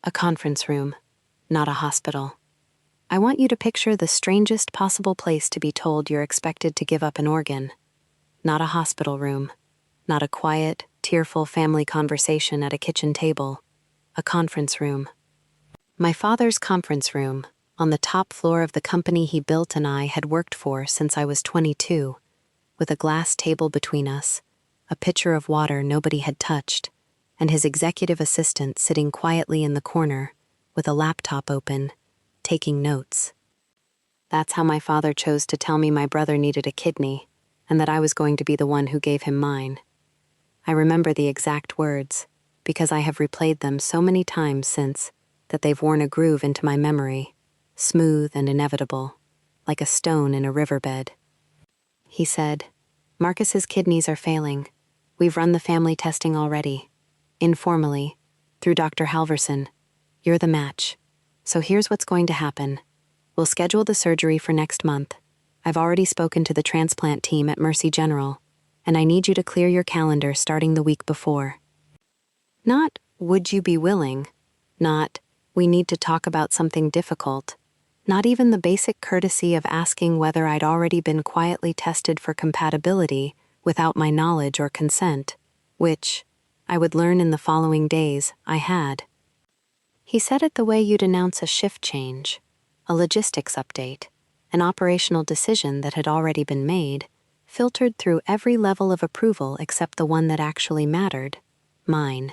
A conference room, not a hospital. I want you to picture the strangest possible place to be told you're expected to give up an organ. Not a hospital room, not a quiet, tearful family conversation at a kitchen table. A conference room. My father's conference room, on the top floor of the company he built and I had worked for since I was 22, with a glass table between us, a pitcher of water nobody had touched, and his executive assistant sitting quietly in the corner, with a laptop open, taking notes. That's how my father chose to tell me my brother needed a kidney, and that I was going to be the one who gave him mine. I remember the exact words, because I have replayed them so many times since that they've worn a groove into my memory, smooth and inevitable, like a stone in a riverbed. He said, "Marcus's kidneys are failing. We've run the family testing already. Informally, through Dr. Halverson. You're the match. So here's what's going to happen. We'll schedule the surgery for next month. I've already spoken to the transplant team at Mercy General, and I need you to clear your calendar starting the week before." Not, "Would you be willing?" Not, "We need to talk about something difficult." Not even the basic courtesy of asking whether I'd already been quietly tested for compatibility without my knowledge or consent, which, I would learn in the following days, I had. He said it the way you'd announce a shift change, a logistics update, an operational decision that had already been made, filtered through every level of approval except the one that actually mattered, mine.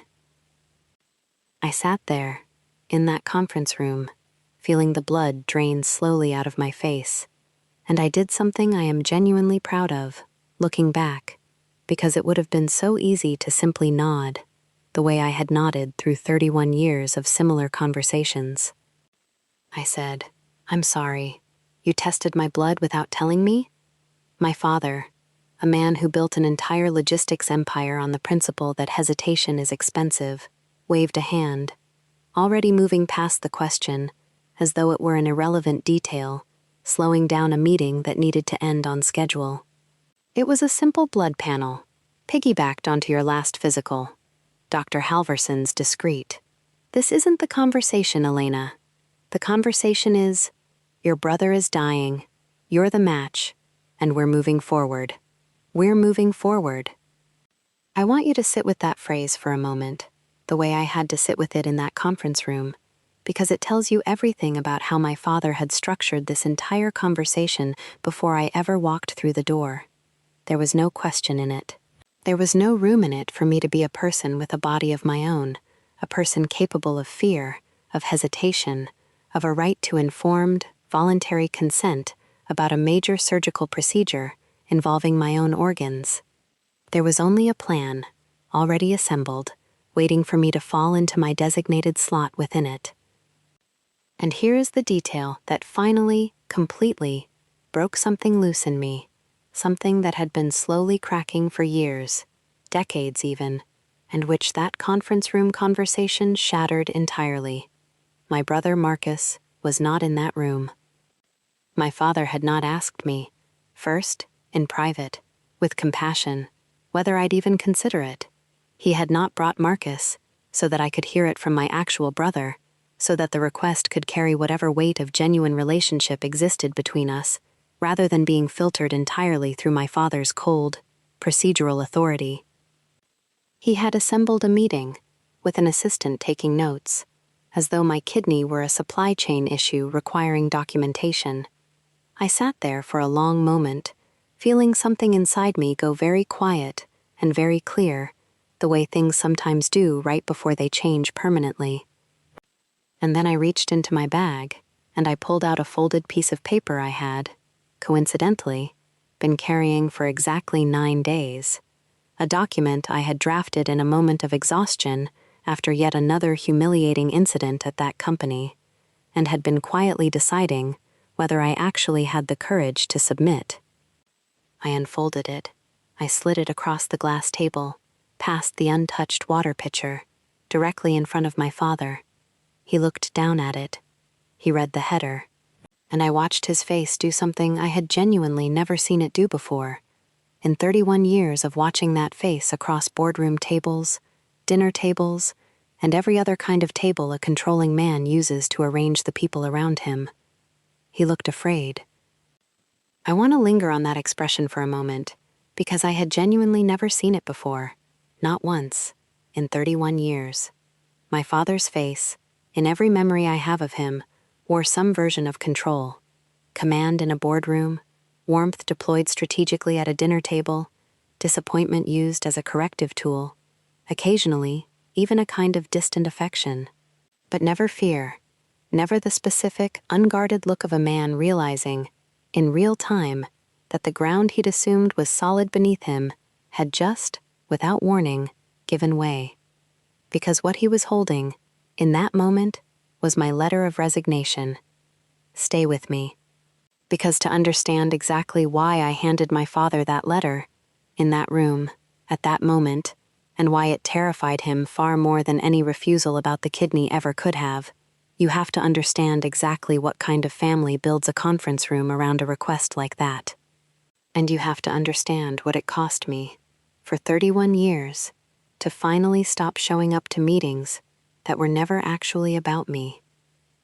I sat there, in that conference room, feeling the blood drain slowly out of my face, and I did something I am genuinely proud of, looking back, because it would have been so easy to simply nod, the way I had nodded through 31 years of similar conversations. I said, "I'm sorry. You tested my blood without telling me?" My father, a man who built an entire logistics empire on the principle that hesitation is expensive, waved a hand, already moving past the question, as though it were an irrelevant detail, slowing down a meeting that needed to end on schedule. "It was a simple blood panel, piggybacked onto your last physical. Dr. Halverson's discreet. This isn't the conversation, Elena. The conversation is, your brother is dying, you're the match, and we're moving forward. We're moving forward." I want you to sit with that phrase for a moment, the way I had to sit with it in that conference room, because it tells you everything about how my father had structured this entire conversation before I ever walked through the door. There was no question in it. There was no room in it for me to be a person with a body of my own, a person capable of fear, of hesitation, of a right to informed, voluntary consent about a major surgical procedure involving my own organs. There was only a plan, already assembled, waiting for me to fall into my designated slot within it. And here is the detail that finally, completely, broke something loose in me, something that had been slowly cracking for years, decades even, and which that conference room conversation shattered entirely. My brother Marcus was not in that room. My father had not asked me, first, in private, with compassion, whether I'd even consider it. He had not brought Marcus, so that I could hear it from my actual brother, so that the request could carry whatever weight of genuine relationship existed between us, rather than being filtered entirely through my father's cold, procedural authority. He had assembled a meeting, with an assistant taking notes, as though my kidney were a supply chain issue requiring documentation. I sat there for a long moment, feeling something inside me go very quiet and very clear, the way things sometimes do right before they change permanently. And then I reached into my bag, and I pulled out a folded piece of paper I had, coincidentally, been carrying for exactly 9 days, a document I had drafted in a moment of exhaustion after yet another humiliating incident at that company, and had been quietly deciding whether I actually had the courage to submit. I unfolded it. I slid it across the glass table, past the untouched water pitcher, directly in front of my father. He looked down at it. He read the header, and I watched his face do something I had genuinely never seen it do before. In 31 years of watching that face across boardroom tables, dinner tables, and every other kind of table a controlling man uses to arrange the people around him. He looked afraid. I want to linger on that expression for a moment, because I had genuinely never seen it before, not once, in 31 years. My father's face, in every memory I have of him, wore some version of control. Command in a boardroom, warmth deployed strategically at a dinner table, disappointment used as a corrective tool, occasionally, even a kind of distant affection. But never fear, never the specific, unguarded look of a man realizing, in real time, that the ground he'd assumed was solid beneath him had just, without warning, given way. Because what he was holding, in that moment, was my letter of resignation. Stay with me. Because to understand exactly why I handed my father that letter, in that room, at that moment, and why it terrified him far more than any refusal about the kidney ever could have, you have to understand exactly what kind of family builds a conference room around a request like that. And you have to understand what it cost me, for 31 years, to finally stop showing up to meetings that were never actually about me.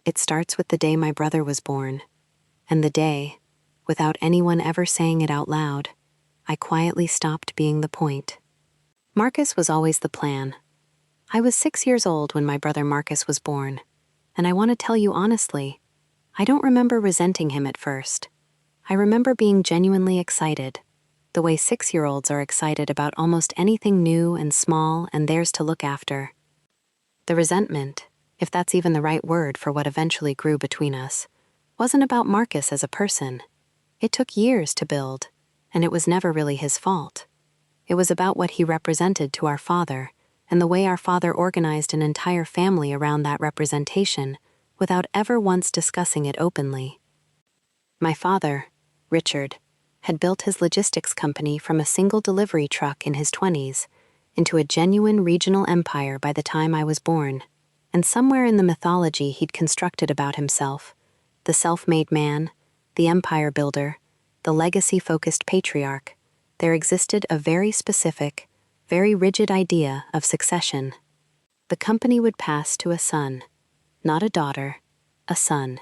It starts with the day my brother was born, and the day, without anyone ever saying it out loud, I quietly stopped being the point. Marcus was always the plan. I was 6 years old when my brother Marcus was born, and I want to tell you honestly, I don't remember resenting him at first. I remember being genuinely excited, the way 6-year-olds are excited about almost anything new and small and theirs to look after. The resentment, if that's even the right word for what eventually grew between us, wasn't about Marcus as a person. It took years to build, and it was never really his fault. It was about what he represented to our father, and the way our father organized an entire family around that representation without ever once discussing it openly. My father, Richard, had built his logistics company from a single delivery truck in his 20s into a genuine regional empire by the time I was born, and somewhere in the mythology he'd constructed about himself, the self-made man, the empire builder, the legacy-focused patriarch, there existed a very specific, very rigid idea of succession. The company would pass to a son, not a daughter, a son.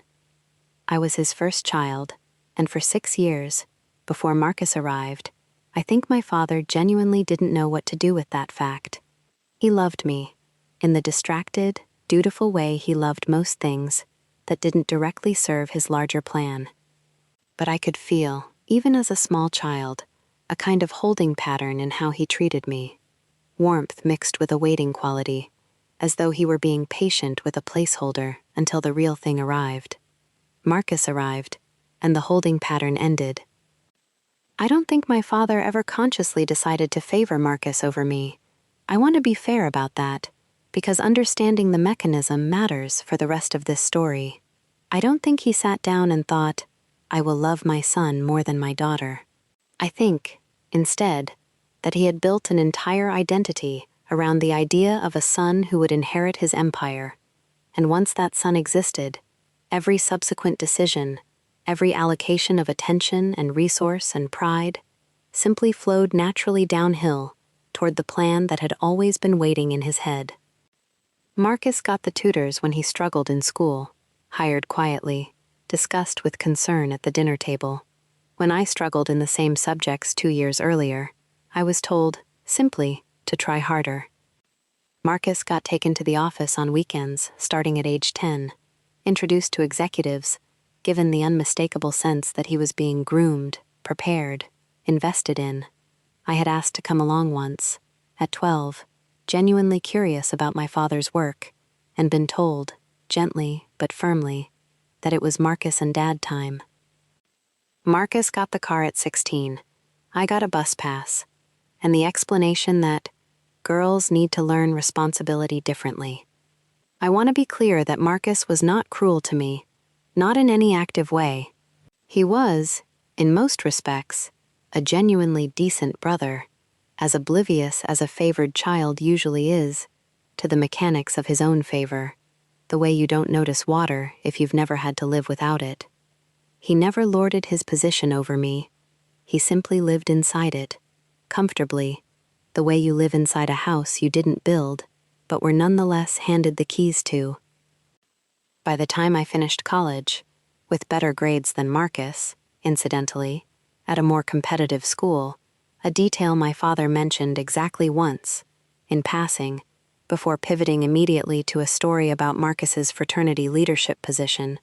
I was his first child, and for 6 years, before Marcus arrived, I think my father genuinely didn't know what to do with that fact. He loved me, in the distracted, dutiful way he loved most things that didn't directly serve his larger plan. But I could feel, even as a small child, a kind of holding pattern in how he treated me. Warmth mixed with a waiting quality, as though he were being patient with a placeholder until the real thing arrived. Marcus arrived, and the holding pattern ended. I don't think my father ever consciously decided to favor Marcus over me. I want to be fair about that, because understanding the mechanism matters for the rest of this story. I don't think he sat down and thought, I will love my son more than my daughter. I think, instead, that he had built an entire identity around the idea of a son who would inherit his empire, and once that son existed, every subsequent decision, every allocation of attention and resource and pride, simply flowed naturally downhill toward the plan that had always been waiting in his head. Marcus got the tutors when he struggled in school, hired quietly, discussed with concern at the dinner table. When I struggled in the same subjects 2 years earlier, I was told, simply, to try harder. Marcus got taken to the office on weekends, starting at age 10, introduced to executives, given the unmistakable sense that he was being groomed, prepared, invested in. I had asked to come along once, at 12, genuinely curious about my father's work, and been told, gently but firmly, that it was Marcus and Dad time. Marcus got the car at 16. I got a bus pass, and the explanation that girls need to learn responsibility differently. I want to be clear that Marcus was not cruel to me, not in any active way. He was, in most respects, a genuinely decent brother, as oblivious as a favored child usually is to the mechanics of his own favor, the way you don't notice water if you've never had to live without it. He never lorded his position over me. He simply lived inside it, comfortably, the way you live inside a house you didn't build, but were nonetheless handed the keys to. By the time I finished college, with better grades than Marcus, incidentally, at a more competitive school, a detail my father mentioned exactly once, in passing, before pivoting immediately to a story about Marcus's fraternity leadership position,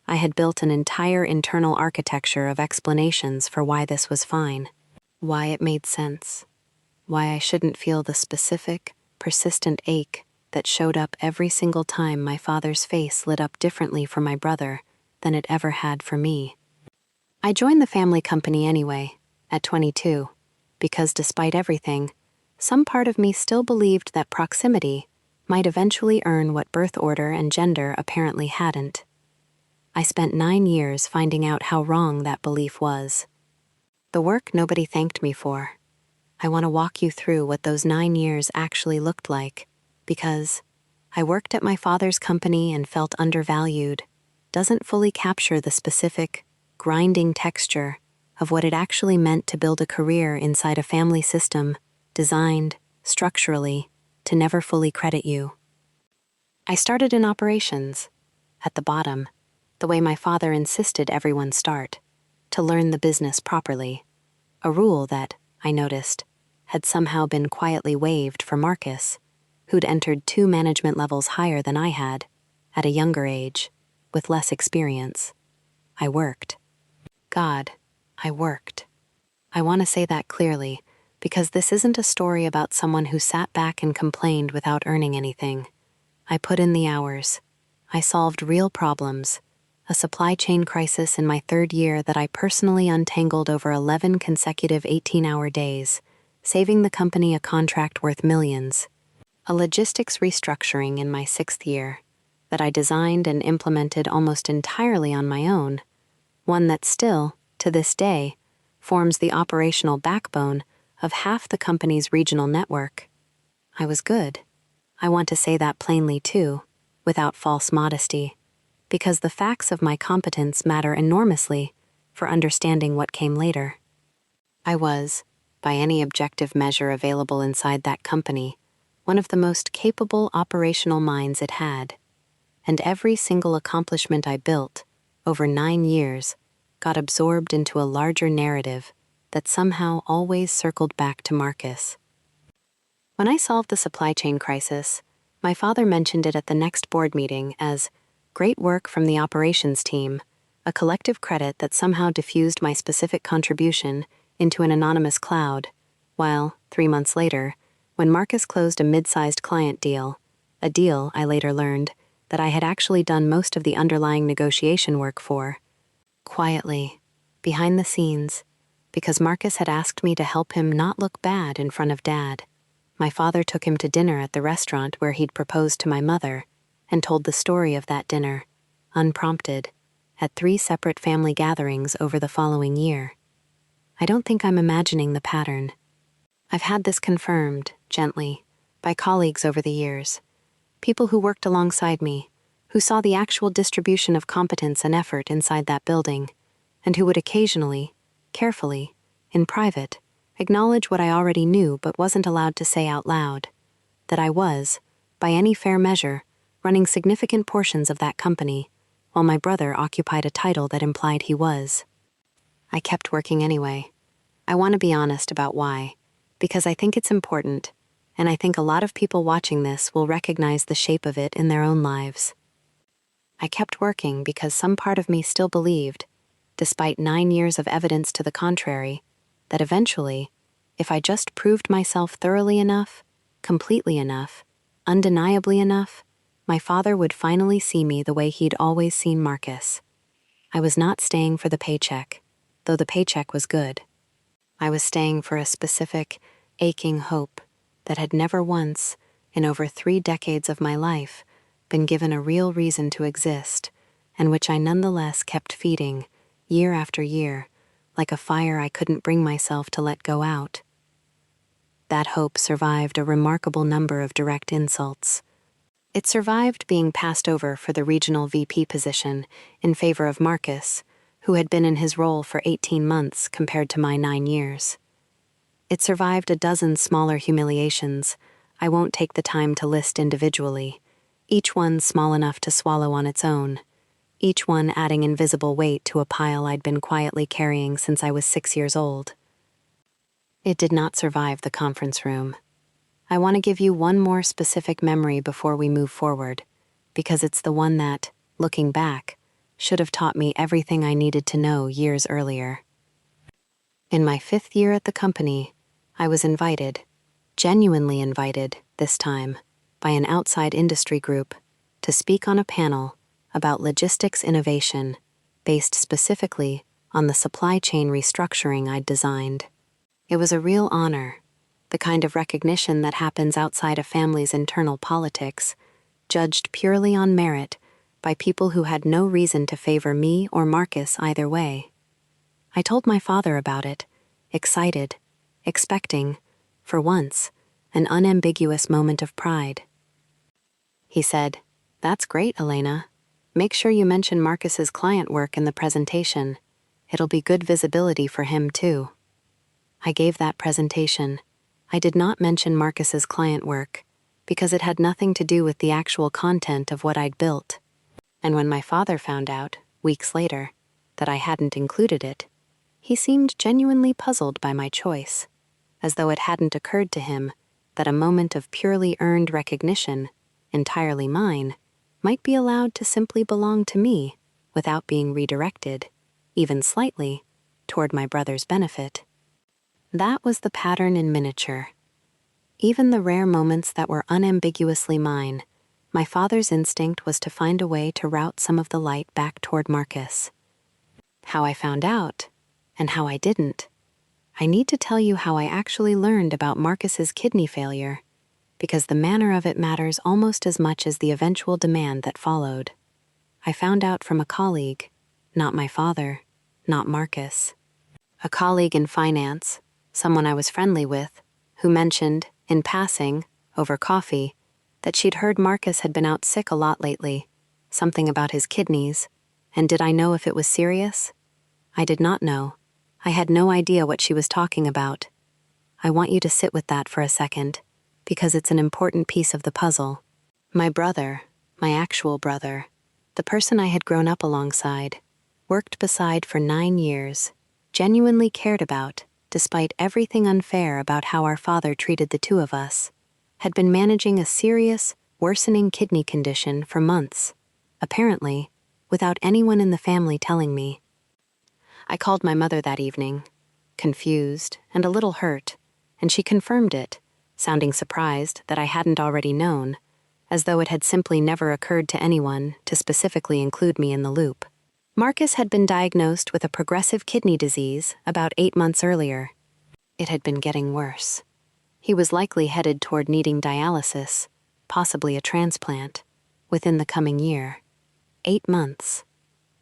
I had built an entire internal architecture of explanations for why this was fine, why it made sense, why I shouldn't feel the specific, persistent ache that showed up every single time my father's face lit up differently for my brother than it ever had for me. I joined the family company anyway, at 22, because despite everything, some part of me still believed that proximity might eventually earn what birth order and gender apparently hadn't. I spent 9 years finding out how wrong that belief was. The work nobody thanked me for. I want to walk you through what those 9 years actually looked like, because I worked at my father's company and felt undervalued, doesn't fully capture the specific, grinding texture of what it actually meant to build a career inside a family system designed, structurally, to never fully credit you. I started in operations, at the bottom, the way my father insisted everyone start, to learn the business properly, a rule that, I noticed, had somehow been quietly waived for Marcus, who'd entered 2 management levels higher than I had, at a younger age, with less experience. I worked. God, I worked. I want to say that clearly, because this isn't a story about someone who sat back and complained without earning anything. I put in the hours. I solved real problems, a supply chain crisis in my 3rd year that I personally untangled over 11 consecutive 18-hour days, saving the company a contract worth millions. A logistics restructuring in my 6th year that I designed and implemented almost entirely on my own, one that still, to this day, forms the operational backbone of half the company's regional network. I was good. I want to say that plainly too, without false modesty, because the facts of my competence matter enormously for understanding what came later. I was, by any objective measure available inside that company, one of the most capable operational minds it had, and every single accomplishment I built, over 9 years, got absorbed into a larger narrative that somehow always circled back to Marcus. When I solved the supply chain crisis, my father mentioned it at the next board meeting as great work from the operations team, a collective credit that somehow diffused my specific contribution into an anonymous cloud, while, 3 months later, when Marcus closed a mid-sized client deal, a deal, I later learned, that I had actually done most of the underlying negotiation work for, quietly, behind the scenes, because Marcus had asked me to help him not look bad in front of Dad. My father took him to dinner at the restaurant where he'd proposed to my mother, and told the story of that dinner, unprompted, at 3 separate family gatherings over the following year. I don't think I'm imagining the pattern. I've had this confirmed, gently, by colleagues over the years, people who worked alongside me, who saw the actual distribution of competence and effort inside that building, and who would occasionally, carefully, in private, acknowledge what I already knew but wasn't allowed to say out loud, that I was, by any fair measure, running significant portions of that company, while my brother occupied a title that implied he was. I kept working anyway. I want to be honest about why, because I think it's important, and I think a lot of people watching this will recognize the shape of it in their own lives. I kept working because some part of me still believed, despite 9 years of evidence to the contrary, that eventually, if I just proved myself thoroughly enough, completely enough, undeniably enough, my father would finally see me the way he'd always seen Marcus. I was not staying for the paycheck, though the paycheck was good. I was staying for a specific, aching hope that had never once, in over 3 decades of my life, been given a real reason to exist, and which I nonetheless kept feeding, year after year, like a fire I couldn't bring myself to let go out. That hope survived a remarkable number of direct insults. It survived being passed over for the regional VP position in favor of Marcus, who had been in his role for 18 months compared to my 9 years. It survived a dozen smaller humiliations, I won't take the time to list individually, each one small enough to swallow on its own, each one adding invisible weight to a pile I'd been quietly carrying since I was 6 years old. It did not survive the conference room. I want to give you one more specific memory before we move forward, because it's the one that, looking back, should have taught me everything I needed to know years earlier. In my 5th year at the company, I was invited, genuinely invited this time, by an outside industry group to speak on a panel about logistics innovation based specifically on the supply chain restructuring I'd designed. It was a real honor, the kind of recognition that happens outside a family's internal politics, judged purely on merit by people who had no reason to favor me or Marcus either way. I told my father about it, excited, expecting, for once, an unambiguous moment of pride. He said, "That's great, Elena. Make sure you mention Marcus's client work in the presentation. It'll be good visibility for him, too." I gave that presentation. I did not mention Marcus's client work, because it had nothing to do with the actual content of what I'd built. And when my father found out, weeks later, that I hadn't included it, he seemed genuinely puzzled by my choice, as though it hadn't occurred to him that a moment of purely earned recognition, entirely mine, might be allowed to simply belong to me without being redirected, even slightly, toward my brother's benefit. That was the pattern in miniature. Even the rare moments that were unambiguously mine, my father's instinct was to find a way to route some of the light back toward Marcus. How I found out, and how I didn't. I need to tell you how I actually learned about Marcus's kidney failure, because the manner of it matters almost as much as the eventual demand that followed. I found out from a colleague, not my father, not Marcus. A colleague in finance, someone I was friendly with, who mentioned, in passing, over coffee, that she'd heard Marcus had been out sick a lot lately, something about his kidneys, and did I know if it was serious? I did not know. I had no idea what she was talking about. I want you to sit with that for a second, because it's an important piece of the puzzle. My brother, my actual brother, the person I had grown up alongside, worked beside for 9 years, genuinely cared about, despite everything unfair about how our father treated the two of us, had been managing a serious, worsening kidney condition for months, apparently, without anyone in the family telling me. I called my mother that evening, confused and a little hurt, and she confirmed it, sounding surprised that I hadn't already known, as though it had simply never occurred to anyone to specifically include me in the loop. Marcus had been diagnosed with a progressive kidney disease about 8 months earlier. It had been getting worse. He was likely headed toward needing dialysis, possibly a transplant, within the coming year. 8 months.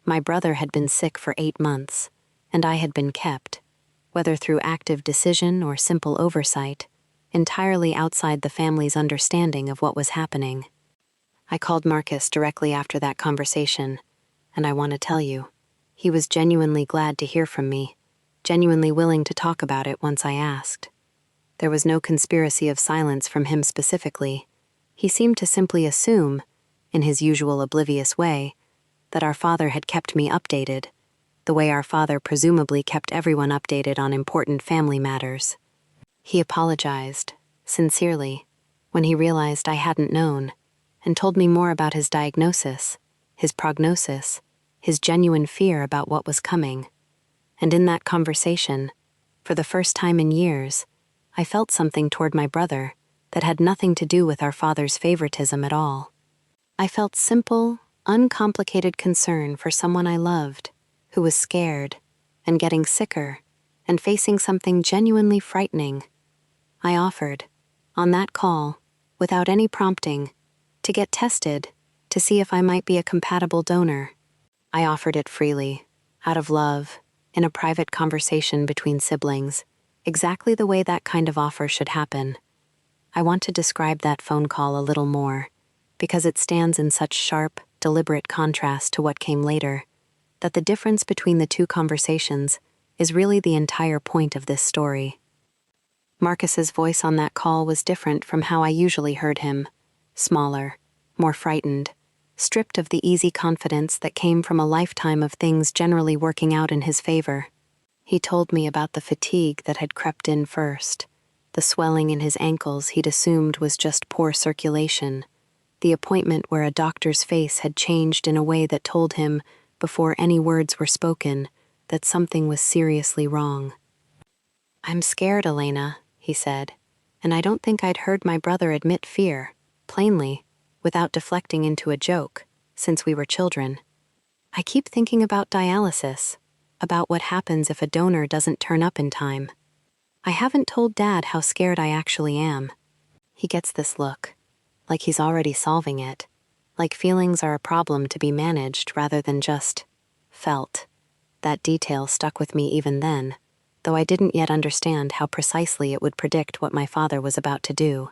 My brother had been sick for 8 months, and I had been kept, whether through active decision or simple oversight, entirely outside the family's understanding of what was happening. I called Marcus directly after that conversation, and I want to tell you, he was genuinely glad to hear from me, genuinely willing to talk about it once I asked. There was no conspiracy of silence from him specifically. He seemed to simply assume, in his usual oblivious way, that our father had kept me updated, the way our father presumably kept everyone updated on important family matters. He apologized, sincerely, when he realized I hadn't known, and told me more about his diagnosis, his prognosis, his genuine fear about what was coming. And in that conversation, for the first time in years, I felt something toward my brother that had nothing to do with our father's favoritism at all. I felt simple, uncomplicated concern for someone I loved, who was scared, and getting sicker, and facing something genuinely frightening. I offered, on that call, without any prompting, to get tested, to see if I might be a compatible donor. I offered it freely, out of love, in a private conversation between siblings, exactly the way that kind of offer should happen. I want to describe that phone call a little more, because it stands in such sharp, deliberate contrast to what came later, that the difference between the two conversations is really the entire point of this story. Marcus's voice on that call was different from how I usually heard him. Smaller, more frightened, stripped of the easy confidence that came from a lifetime of things generally working out in his favor. He told me about the fatigue that had crept in first, the swelling in his ankles he'd assumed was just poor circulation, the appointment where a doctor's face had changed in a way that told him, before any words were spoken, that something was seriously wrong. "I'm scared, Elena," he said, and I don't think I'd heard my brother admit fear, plainly, without deflecting into a joke, since we were children. "I keep thinking about dialysis, about what happens if a donor doesn't turn up in time. I haven't told Dad how scared I actually am." He gets this look, like he's already solving it, like feelings are a problem to be managed rather than just felt. That detail stuck with me even then, though I didn't yet understand how precisely it would predict what my father was about to do.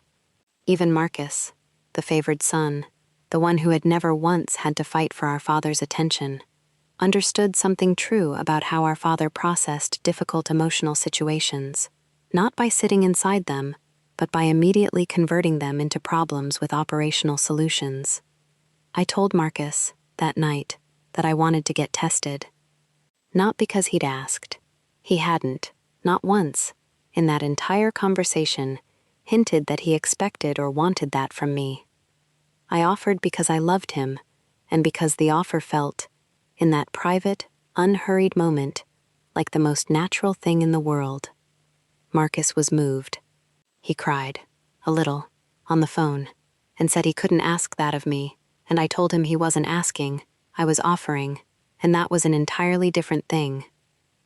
Even Marcus, the favored son, the one who had never once had to fight for our father's attention, understood something true about how our father processed difficult emotional situations, not by sitting inside them, but by immediately converting them into problems with operational solutions. I told Marcus, that night, that I wanted to get tested. Not because he'd asked. He hadn't, not once, in that entire conversation, hinted that he expected or wanted that from me. I offered because I loved him, and because the offer felt, in that private, unhurried moment, like the most natural thing in the world. Marcus was moved. He cried, a little, on the phone, and said he couldn't ask that of me, and I told him he wasn't asking, I was offering, and that was an entirely different thing.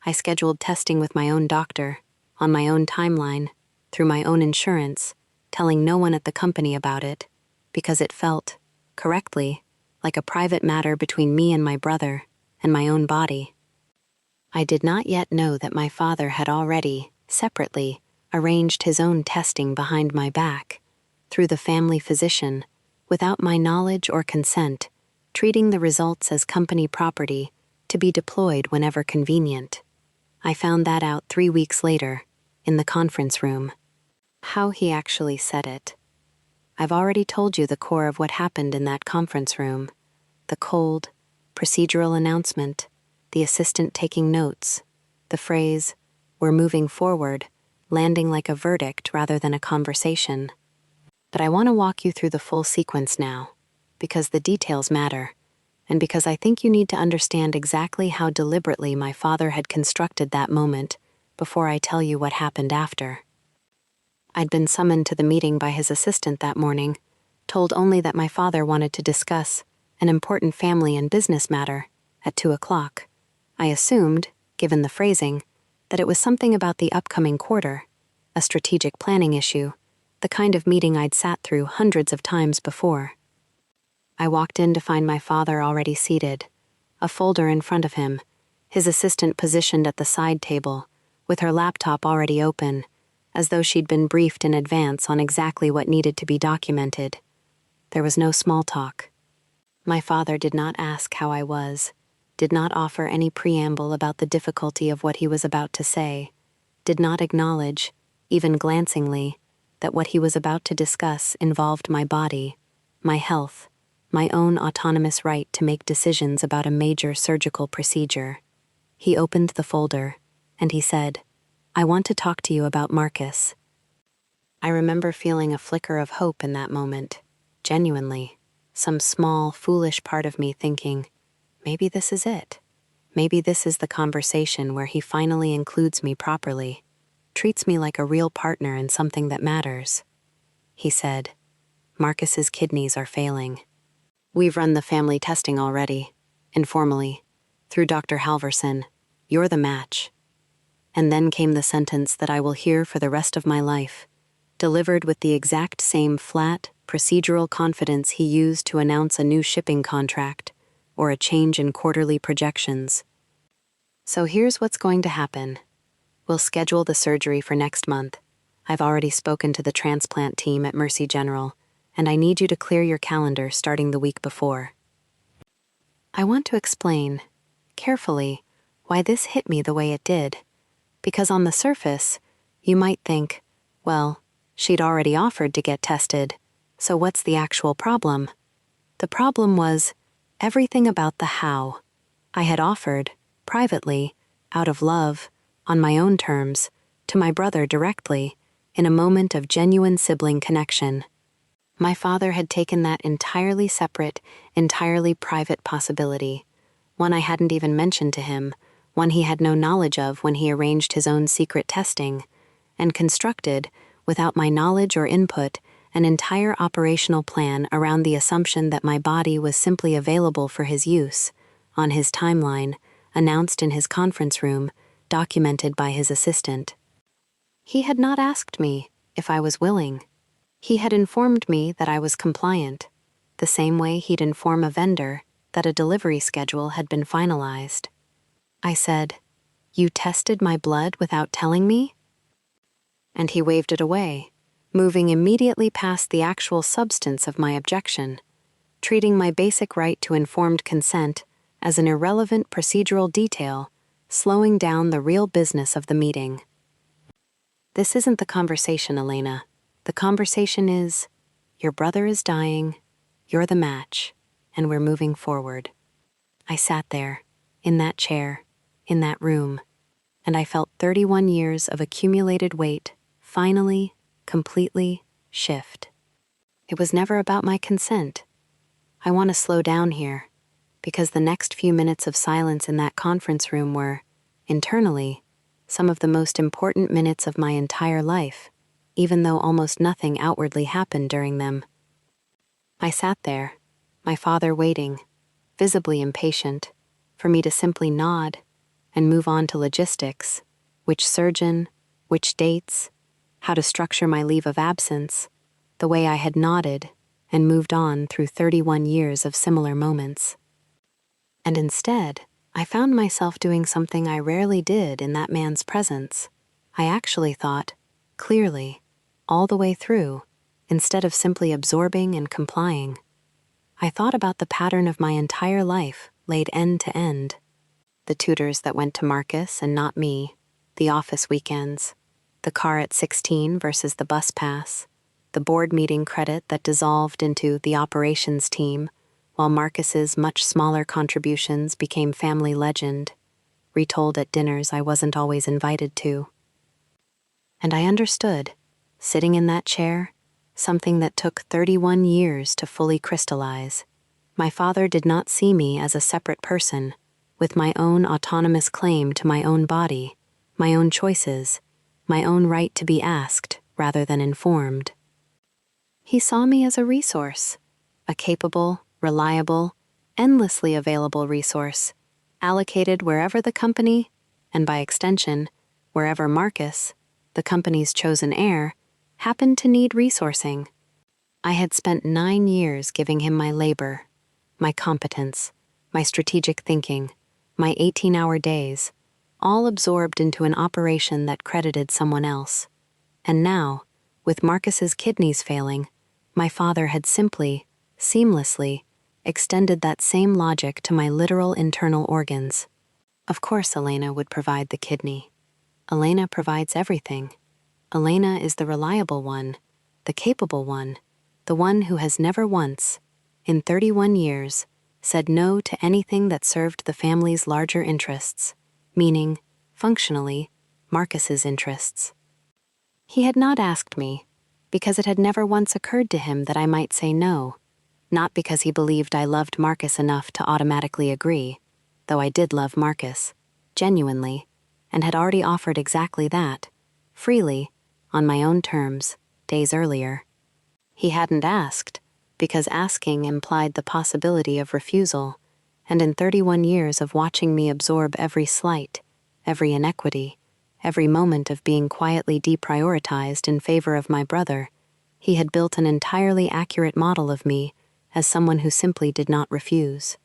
I scheduled testing with my own doctor, on my own timeline, through my own insurance, telling no one at the company about it, because it felt, correctly, like a private matter between me and my brother, and my own body. I did not yet know that my father had already, separately, arranged his own testing behind my back, through the family physician, without my knowledge or consent, treating the results as company property, to be deployed whenever convenient. I found that out 3 weeks later, in the conference room. How he actually said it. I've already told you the core of what happened in that conference room. The cold, procedural announcement, the assistant taking notes, the phrase, "We're moving forward," landing like a verdict rather than a conversation. But I want to walk you through the full sequence now, because the details matter, and because I think you need to understand exactly how deliberately my father had constructed that moment before I tell you what happened after. I'd been summoned to the meeting by his assistant that morning, told only that my father wanted to discuss an important family and business matter at 2:00. I assumed, given the phrasing, that it was something about the upcoming quarter, a strategic planning issue, the kind of meeting I'd sat through hundreds of times before. I walked in to find my father already seated, a folder in front of him, his assistant positioned at the side table, with her laptop already open, as though she'd been briefed in advance on exactly what needed to be documented. There was no small talk. My father did not ask how I was, did not offer any preamble about the difficulty of what he was about to say, did not acknowledge, even glancingly, that what he was about to discuss involved my body, my health, my own autonomous right to make decisions about a major surgical procedure. He opened the folder, and he said, "I want to talk to you about Marcus." I remember feeling a flicker of hope in that moment, genuinely, some small, foolish part of me thinking, maybe this is it. Maybe this is the conversation where he finally includes me properly, treats me like a real partner in something that matters. He said, "Marcus's kidneys are failing. We've run the family testing already, informally, through Dr. Halverson. You're the match." And then came the sentence that I will hear for the rest of my life, delivered with the exact same flat, procedural confidence he used to announce a new shipping contract or a change in quarterly projections. "So here's what's going to happen. We'll schedule the surgery for next month. I've already spoken to the transplant team at Mercy General, and I need you to clear your calendar starting the week before." I want to explain, carefully, why this hit me the way it did, because on the surface, you might think, Well, she'd already offered to get tested, so what's the actual problem? The problem was everything about the how. I had offered, privately, out of love, on my own terms, to my brother directly, in a moment of genuine sibling connection. My father had taken that entirely separate, entirely private possibility, one I hadn't even mentioned to him, one he had no knowledge of when he arranged his own secret testing, and constructed, without my knowledge or input, an entire operational plan around the assumption that my body was simply available for his use, on his timeline, announced in his conference room, documented by his assistant. He had not asked me if I was willing. He had informed me that I was compliant, the same way he'd inform a vendor that a delivery schedule had been finalized. I said, "You tested my blood without telling me?" And he waved it away, moving immediately past the actual substance of my objection, treating my basic right to informed consent as an irrelevant procedural detail, slowing down the real business of the meeting. This isn't the conversation, Elena. The conversation is, your brother is dying, you're the match, and we're moving forward. I sat there, in that chair, in that room, and I felt 31 years of accumulated weight finally, completely shift. It was never about my consent. I want to slow down here, because the next few minutes of silence in that conference room were, internally, some of the most important minutes of my entire life, even though almost nothing outwardly happened during them. I sat there, my father waiting, visibly impatient, for me to simply nod and move on to logistics, which surgeon, which dates, how to structure my leave of absence, the way I had nodded and moved on through 31 years of similar moments. And instead, I found myself doing something I rarely did in that man's presence. I actually thought, clearly, all the way through, instead of simply absorbing and complying. I thought about the pattern of my entire life, laid end to end. The tutors that went to Marcus and not me, the office weekends, the car at 16 versus the bus pass, the board meeting credit that dissolved into the operations team, while Marcus's much smaller contributions became family legend, retold at dinners I wasn't always invited to. And I understood, sitting in that chair, something that took 31 years to fully crystallize. My father did not see me as a separate person, with my own autonomous claim to my own body, my own choices, my own right to be asked rather than informed. He saw me as a resource, a capable, reliable, endlessly available resource, allocated wherever the company, and by extension, wherever Marcus, the company's chosen heir, happened to need resourcing. I had spent 9 years giving him my labor, my competence, my strategic thinking, my 18-hour days, all absorbed into an operation that credited someone else. And now, with Marcus's kidneys failing, my father had simply, seamlessly, extended that same logic to my literal internal organs. Of course Elena would provide the kidney. Elena provides everything. Elena is the reliable one, the capable one, the one who has never once, in 31 years, said no to anything that served the family's larger interests, meaning, functionally, Marcus's interests. He had not asked me, because it had never once occurred to him that I might say no, not because he believed I loved Marcus enough to automatically agree, though I did love Marcus, genuinely, and had already offered exactly that, freely, on my own terms, days earlier. He hadn't asked, because asking implied the possibility of refusal, and in 31 years of watching me absorb every slight, every inequity, every moment of being quietly deprioritized in favor of my brother, he had built an entirely accurate model of me as someone who simply did not refuse.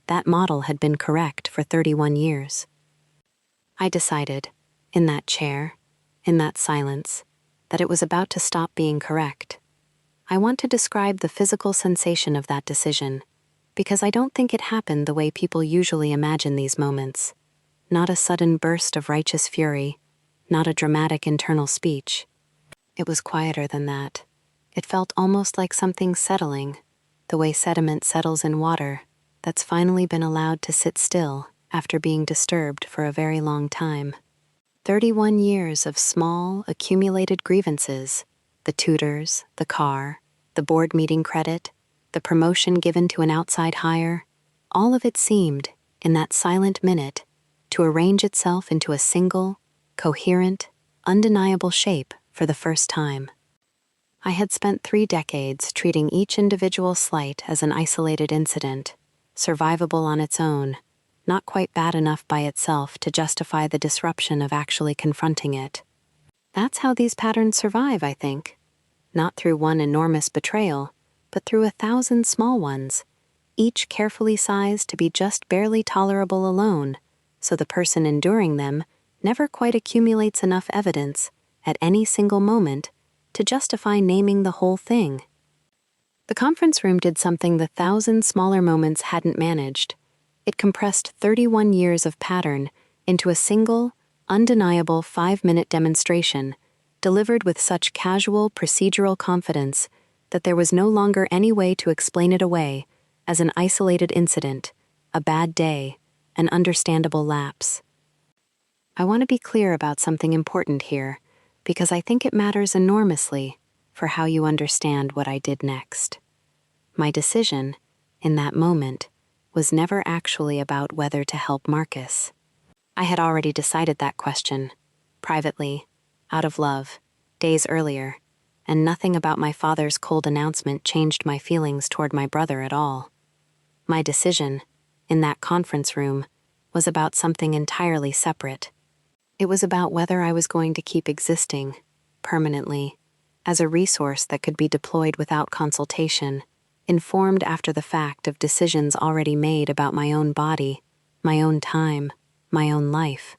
That model had been correct for 31 years. I decided, in that chair, in that silence, that it was about to stop being correct. I want to describe the physical sensation of that decision, because I don't think it happened the way people usually imagine these moments. Not a sudden burst of righteous fury, not a dramatic internal speech. It was quieter than that. It felt almost like something settling, the way sediment settles in water that's finally been allowed to sit still after being disturbed for a very long time. 31 years of small, accumulated grievances, the tutors, the car, the board meeting credit, the promotion given to an outside hire, all of it seemed, in that silent minute, to arrange itself into a single, coherent, undeniable shape for the first time. I had spent 3 decades treating each individual slight as an isolated incident, survivable on its own, not quite bad enough by itself to justify the disruption of actually confronting it. That's how these patterns survive, I think. Not through one enormous betrayal, but through 1,000 small ones, each carefully sized to be just barely tolerable alone, so the person enduring them never quite accumulates enough evidence at any single moment to justify naming the whole thing. The conference room did something the 1,000 smaller moments hadn't managed. It compressed 31 years of pattern into a single, undeniable 5-minute demonstration, delivered with such casual, procedural confidence that there was no longer any way to explain it away as an isolated incident, a bad day, an understandable lapse. I want to be clear about something important here, because I think it matters enormously for how you understand what I did next. My decision, in that moment, was never actually about whether to help Marcus. I had already decided that question, privately, out of love, days earlier, and nothing about my father's cold announcement changed my feelings toward my brother at all. My decision, in that conference room, was about something entirely separate. It was about whether I was going to keep existing, permanently, as a resource that could be deployed without consultation, informed after the fact of decisions already made about my own body, my own time, my own life,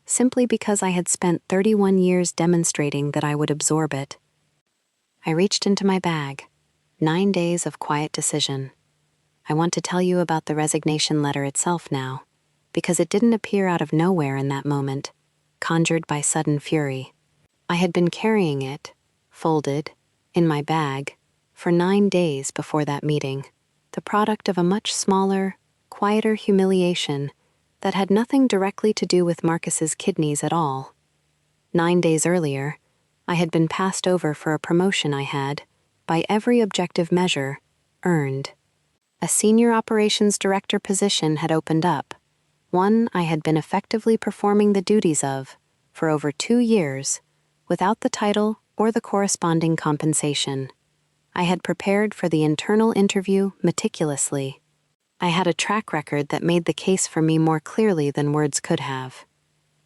simply because I had spent 31 years demonstrating that I would absorb it. I reached into my bag. 9 days of quiet decision. I want to tell you about the resignation letter itself now, because it didn't appear out of nowhere in that moment, conjured by sudden fury. I had been carrying it, folded, in my bag, for 9 days before that meeting, the product of a much smaller, quieter humiliation that had nothing directly to do with Marcus's kidneys at all. 9 days earlier, I had been passed over for a promotion I had, by every objective measure, earned. A senior operations director position had opened up, one I had been effectively performing the duties of for over 2 years, without the title or the corresponding compensation. I had prepared for the internal interview meticulously. I had a track record that made the case for me more clearly than words could have.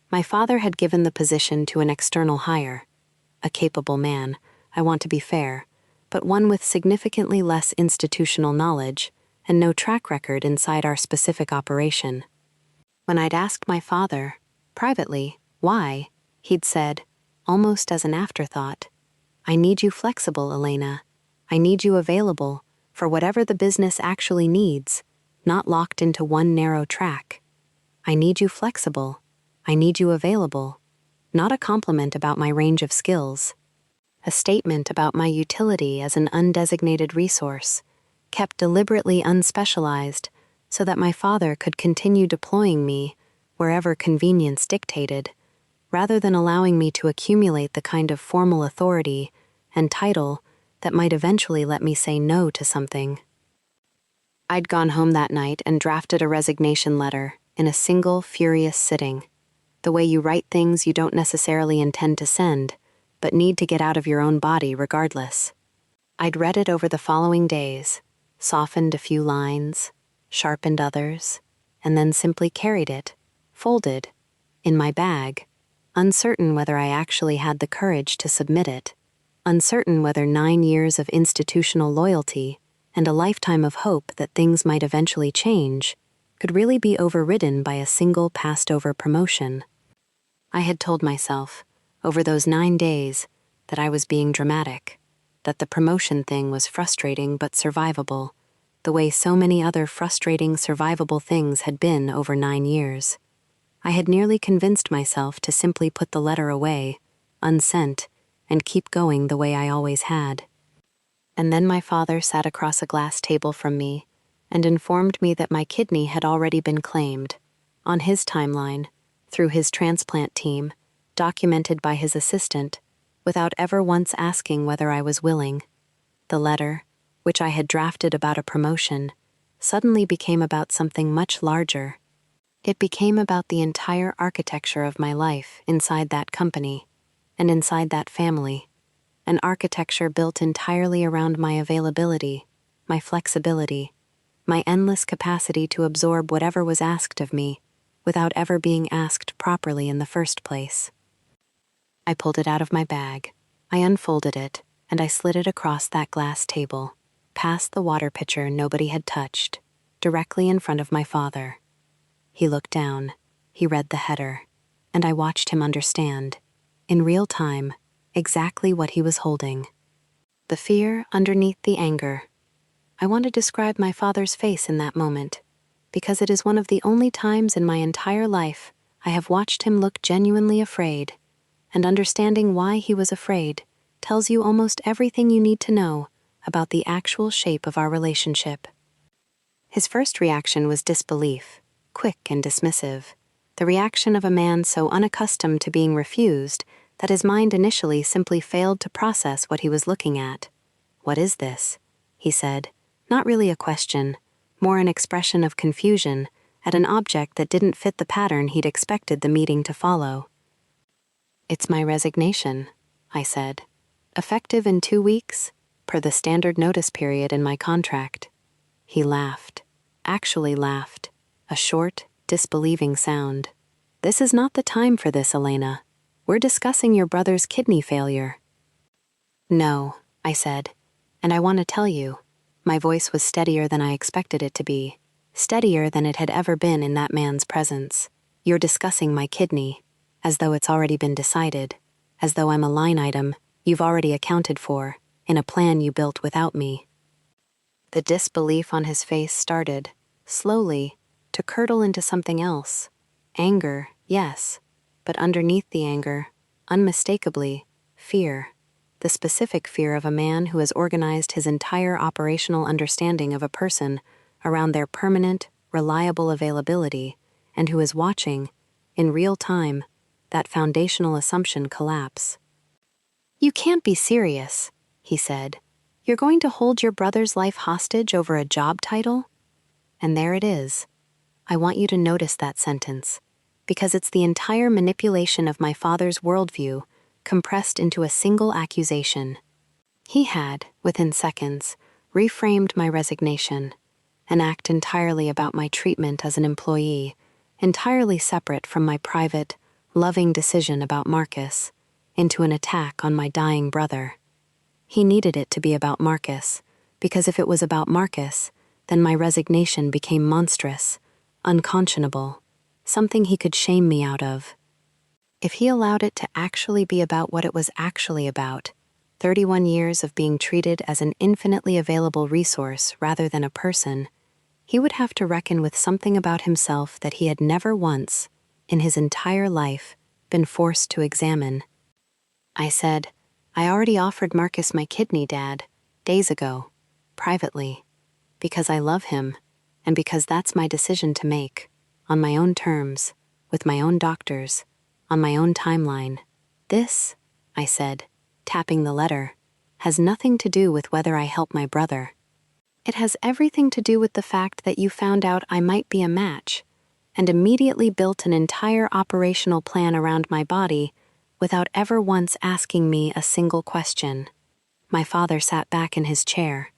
My father had given the position to an external hire, a capable man, I want to be fair, but one with significantly less institutional knowledge and no track record inside our specific operation. When I'd asked my father, privately, why, he'd said, almost as an afterthought, "I need you flexible, Elena. I need you available for whatever the business actually needs, not locked into one narrow track. I need you flexible. I need you available." Not a compliment about my range of skills. A statement about my utility as an undesignated resource, kept deliberately unspecialized so that my father could continue deploying me wherever convenience dictated, rather than allowing me to accumulate the kind of formal authority and title that might eventually let me say no to something. I'd gone home that night and drafted a resignation letter in a single furious sitting, the way you write things you don't necessarily intend to send, but need to get out of your own body regardless. I'd read it over the following days, softened a few lines, sharpened others, and then simply carried it, folded, in my bag, uncertain whether I actually had the courage to submit it, uncertain whether 9 years of institutional loyalty and a lifetime of hope that things might eventually change could really be overridden by a single passed-over promotion. I had told myself, over those 9 days, that I was being dramatic, that the promotion thing was frustrating but survivable, the way so many other frustrating, survivable things had been over 9 years. I had nearly convinced myself to simply put the letter away, unsent, and keep going the way I always had. And then my father sat across a glass table from me and informed me that my kidney had already been claimed, on his timeline, through his transplant team, documented by his assistant, without ever once asking whether I was willing. The letter, which I had drafted about a promotion, suddenly became about something much larger. It became about the entire architecture of my life inside that company and inside that family, an architecture built entirely around my availability, my flexibility, my endless capacity to absorb whatever was asked of me without ever being asked properly in the first place. I pulled it out of my bag, I unfolded it, and I slid it across that glass table, past the water pitcher nobody had touched, directly in front of my father. He looked down, he read the header, and I watched him understand, in real time, exactly what he was holding. The fear underneath the anger. I want to describe my father's face in that moment, because it is one of the only times in my entire life I have watched him look genuinely afraid, and understanding why he was afraid tells you almost everything you need to know about the actual shape of our relationship. His first reaction was disbelief, quick and dismissive, the reaction of a man so unaccustomed to being refused that his mind initially simply failed to process what he was looking at. "What is this?" he said, not really a question, more an expression of confusion at an object that didn't fit the pattern he'd expected the meeting to follow. "It's my resignation," I said. "Effective in 2 weeks, per the standard notice period in my contract." He laughed, actually laughed, a short, disbelieving sound. "This is not the time for this, Elena. We're discussing your brother's kidney failure." "No," I said, "and I want to tell you." My voice was steadier than I expected it to be, steadier than it had ever been in that man's presence. "You're discussing my kidney, as though it's already been decided, as though I'm a line item you've already accounted for, in a plan you built without me." The disbelief on his face started, slowly, to curdle into something else. Anger, yes, but underneath the anger, unmistakably, fear. The specific fear of a man who has organized his entire operational understanding of a person around their permanent, reliable availability, and who is watching, in real time, that foundational assumption collapse. "You can't be serious," he said. "You're going to hold your brother's life hostage over a job title?" And there it is. I want you to notice that sentence, because it's the entire manipulation of my father's worldview compressed into a single accusation. He had, within seconds, reframed my resignation, an act entirely about my treatment as an employee, entirely separate from my private, loving decision about Marcus, into an attack on my dying brother. He needed it to be about Marcus, because if it was about Marcus, then my resignation became monstrous, unconscionable, something he could shame me out of. If he allowed it to actually be about what it was actually about, 31 years of being treated as an infinitely available resource rather than a person, he would have to reckon with something about himself that he had never once, in his entire life, been forced to examine. I said, "I already offered Marcus my kidney, Dad, days ago, privately, because I love him, and because that's my decision to make, on my own terms, with my own doctors, on my own timeline. This," I said, tapping the letter, "has nothing to do with whether I help my brother. It has everything to do with the fact that you found out I might be a match, and immediately built an entire operational plan around my body without ever once asking me a single question." My father sat back in his chair,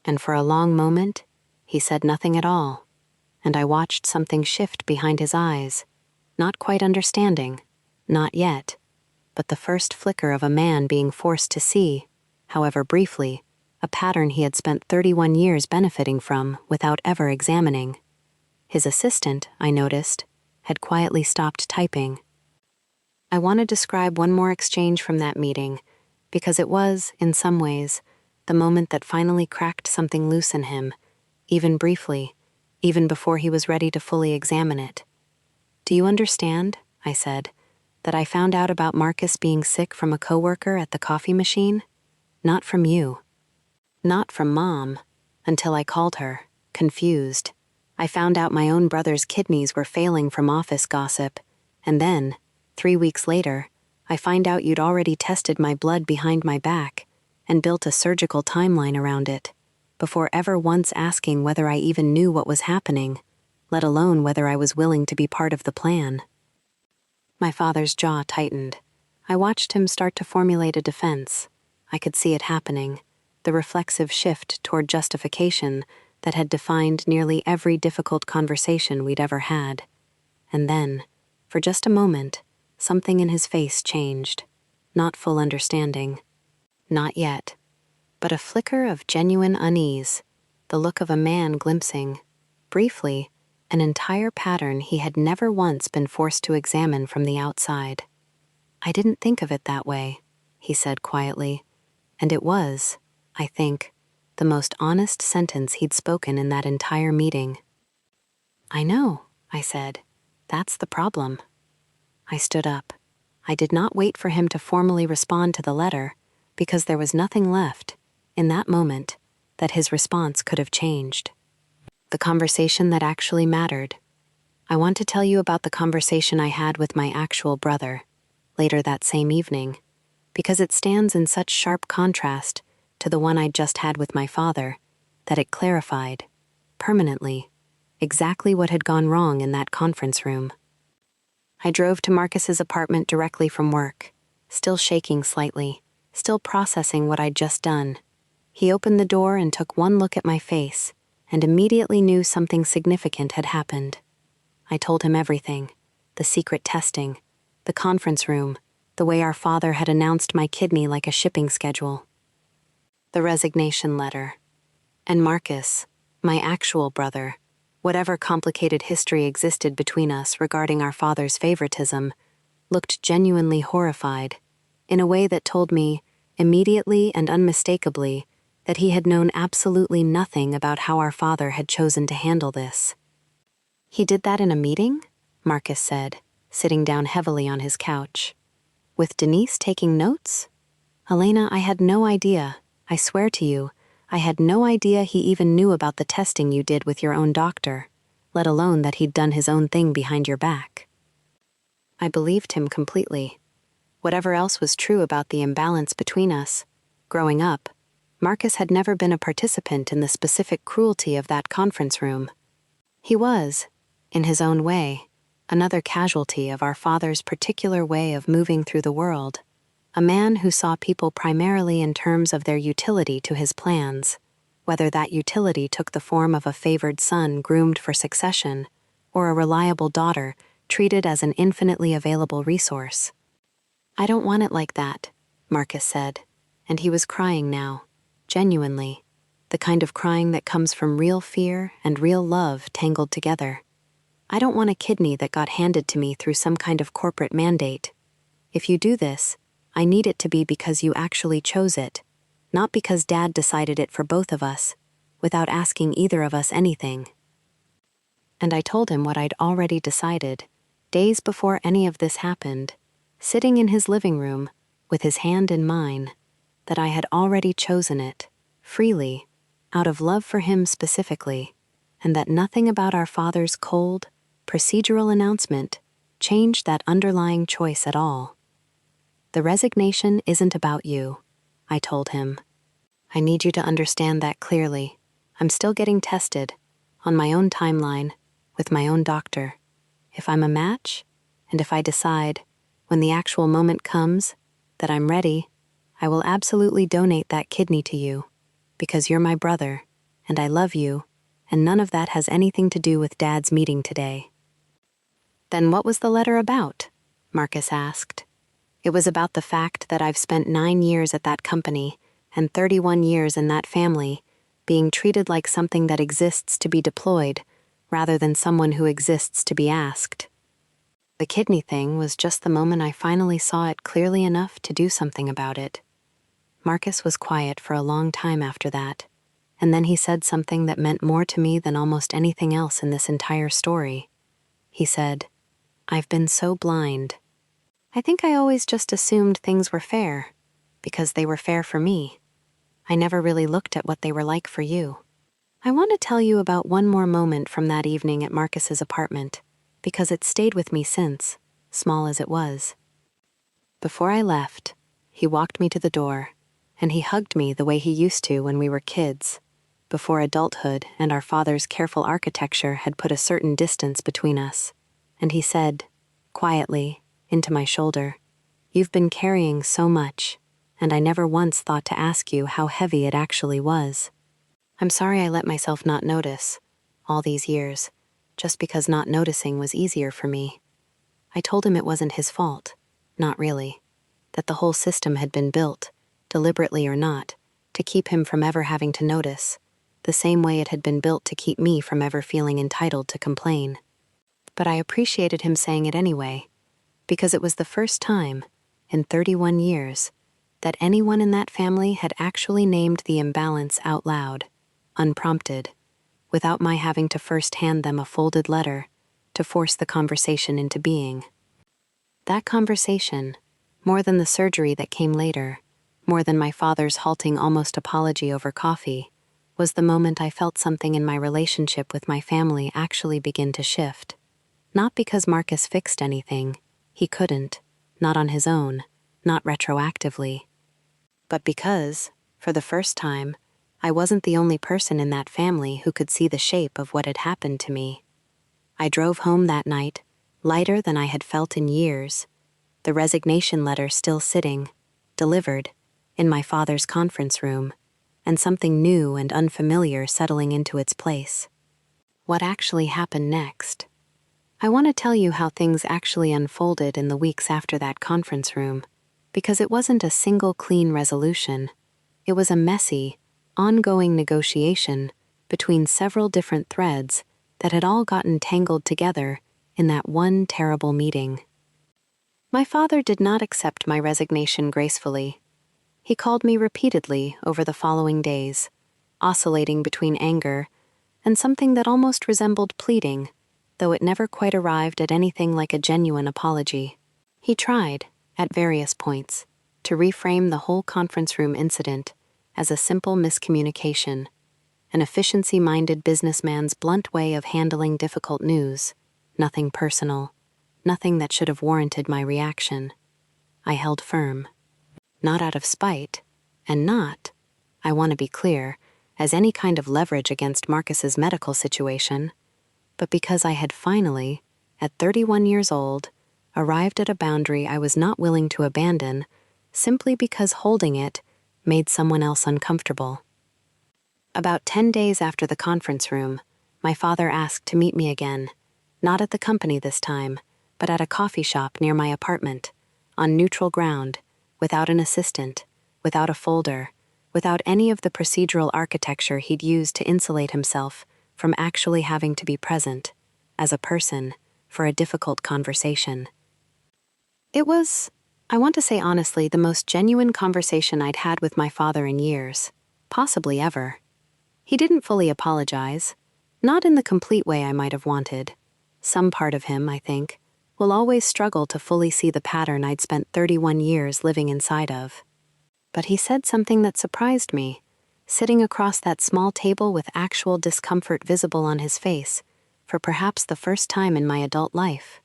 and for a long moment, he said nothing at all, and I watched something shift behind his eyes, not quite understanding, not yet, but the first flicker of a man being forced to see, however briefly, a pattern he had spent 31 years benefiting from without ever examining. His assistant, I noticed, had quietly stopped typing. I want to describe one more exchange from that meeting, because it was, in some ways, the moment that finally cracked something loose in him, even briefly, even before he was ready to fully examine it. "Do you understand?" I said. that I found out about Marcus being sick from a coworker at the coffee machine? Not from you. Not from Mom, until I called her, confused. I found out my own brother's kidneys were failing from office gossip, and then, 3 weeks later, I find out you'd already tested my blood behind my back and built a surgical timeline around it, before ever once asking whether I even knew what was happening, let alone whether I was willing to be part of the plan. My father's jaw tightened. I watched him start to formulate a defense. I could see it happening, the reflexive shift toward justification that had defined nearly every difficult conversation we'd ever had. And then, for just a moment, something in his face changed. Not full understanding. Not yet. But a flicker of genuine unease, the look of a man glimpsing, briefly, an entire pattern he had never once been forced to examine from the outside. "I didn't think of it that way," he said quietly, and it was, I think, the most honest sentence he'd spoken in that entire meeting. "I know," I said. "That's the problem." I stood up. I did not wait for him to formally respond to the letter, because there was nothing left, in that moment, that his response could have changed. The conversation that actually mattered. I want to tell you about the conversation I had with my actual brother, later that same evening, because it stands in such sharp contrast to the one I'd just had with my father, that it clarified, permanently, exactly what had gone wrong in that conference room. I drove to Marcus's apartment directly from work, still shaking slightly, still processing what I'd just done. He opened the door and took one look at my face, and immediately knew something significant had happened. I told him everything, the secret testing, the conference room, the way our father had announced my kidney like a shipping schedule. The resignation letter. And Marcus, my actual brother, whatever complicated history existed between us regarding our father's favoritism, looked genuinely horrified, in a way that told me, immediately and unmistakably, that he had known absolutely nothing about how our father had chosen to handle this. "He did that in a meeting?" Marcus said, sitting down heavily on his couch. "With Denise taking notes? Elena, I had no idea. I swear to you, I had no idea he even knew about the testing you did with your own doctor, let alone that he'd done his own thing behind your back." I believed him completely. Whatever else was true about the imbalance between us, growing up, Marcus had never been a participant in the specific cruelty of that conference room. He was, in his own way, another casualty of our father's particular way of moving through the world, a man who saw people primarily in terms of their utility to his plans, whether that utility took the form of a favored son groomed for succession, or a reliable daughter treated as an infinitely available resource. "I don't want it like that," Marcus said, and he was crying now, genuinely, the kind of crying that comes from real fear and real love tangled together. "I don't want a kidney that got handed to me through some kind of corporate mandate. If you do this, I need it to be because you actually chose it, not because Dad decided it for both of us, without asking either of us anything." And I told him what I'd already decided, days before any of this happened, sitting in his living room, with his hand in mine, that I had already chosen it, freely, out of love for him specifically, and that nothing about our father's cold, procedural announcement changed that underlying choice at all. "The resignation isn't about you," I told him. "I need you to understand that clearly. I'm still getting tested, on my own timeline, with my own doctor. If I'm a match, and if I decide, when the actual moment comes, that I'm ready, I will absolutely donate that kidney to you, because you're my brother, and I love you, and none of that has anything to do with Dad's meeting today." "Then what was the letter about?" Marcus asked. "It was about the fact that I've spent 9 years at that company and 31 years in that family, being treated like something that exists to be deployed, rather than someone who exists to be asked. The kidney thing was just the moment I finally saw it clearly enough to do something about it." Marcus was quiet for a long time after that, and then he said something that meant more to me than almost anything else in this entire story. He said, "I've been so blind." I think I always just assumed things were fair, because they were fair for me. I never really looked at what they were like for you. I want to tell you about one more moment from that evening at Marcus's apartment, because it stayed with me since, small as it was. Before I left, he walked me to the door, and he hugged me the way he used to when we were kids, before adulthood and our father's careful architecture had put a certain distance between us. And he said, quietly, into my shoulder, "You've been carrying so much, and I never once thought to ask you how heavy it actually was. I'm sorry I let myself not notice, all these years, just because not noticing was easier for me." I told him it wasn't his fault, not really, that the whole system had been built, deliberately or not, to keep him from ever having to notice, the same way it had been built to keep me from ever feeling entitled to complain. But I appreciated him saying it anyway, because it was the first time, in 31 years, that anyone in that family had actually named the imbalance out loud, unprompted, without my having to first hand them a folded letter to force the conversation into being. That conversation, more than the surgery that came later, more than my father's halting almost apology over coffee, was the moment I felt something in my relationship with my family actually begin to shift. Not because Marcus fixed anything, he couldn't, not on his own, not retroactively, but because, for the first time, I wasn't the only person in that family who could see the shape of what had happened to me. I drove home that night, lighter than I had felt in years, the resignation letter still sitting, delivered, in my father's conference room, and something new and unfamiliar settling into its place. What actually happened next? I want to tell you how things actually unfolded in the weeks after that conference room, because it wasn't a single clean resolution. It was a messy, ongoing negotiation between several different threads that had all gotten tangled together in that one terrible meeting. My father did not accept my resignation gracefully. He called me repeatedly over the following days, oscillating between anger and something that almost resembled pleading, though it never quite arrived at anything like a genuine apology. He tried, at various points, to reframe the whole conference room incident as a simple miscommunication, an efficiency-minded businessman's blunt way of handling difficult news, nothing personal, nothing that should have warranted my reaction. I held firm. Not out of spite, and not, I want to be clear, as any kind of leverage against Marcus's medical situation, but because I had finally, at 31 years old, arrived at a boundary I was not willing to abandon, simply because holding it made someone else uncomfortable. About 10 days after the conference room, my father asked to meet me again, not at the company this time, but at a coffee shop near my apartment, on neutral ground, without an assistant, without a folder, without any of the procedural architecture he'd used to insulate himself from actually having to be present, as a person, for a difficult conversation. It was, I want to say honestly, the most genuine conversation I'd had with my father in years, possibly ever. He didn't fully apologize, not in the complete way I might have wanted. Some part of him, I think, will always struggle to fully see the pattern I'd spent 31 years living inside of. But he said something that surprised me, sitting across that small table with actual discomfort visible on his face, for perhaps the first time in my adult life.